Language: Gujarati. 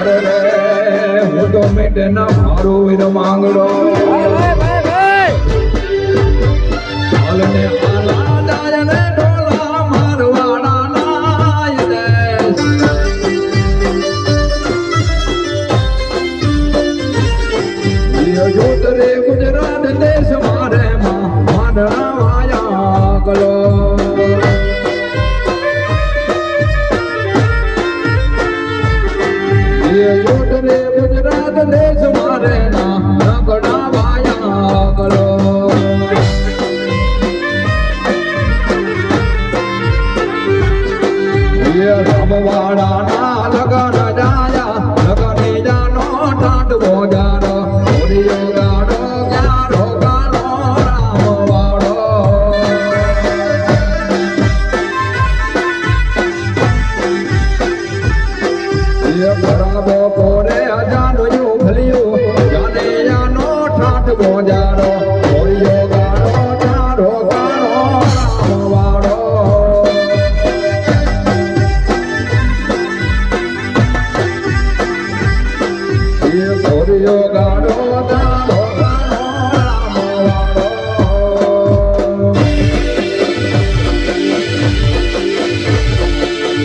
અરે રે હું તો મેટે ના મારું વિનો માંગડો હાલને આલા જાય ને ઢોલા મારવાડા નાય દેશ જોત રે ગુજરાત દેશ મારે માંડણા વાયા ગલો જોત રે ગુજરાત દેશ મારે માંડણા વાયા ગલો રામવાડા ના લગન જાયા લગન જાનો ટાંડવો જાનો ગાડો ગાડો ગાડો રામવાડો બરાબો પોરે અજાણ્યું ભલ્યું જાને જાનો ટાંડવો જાનો ગાડો ગાડો ગાડો રામવાડો ગાડો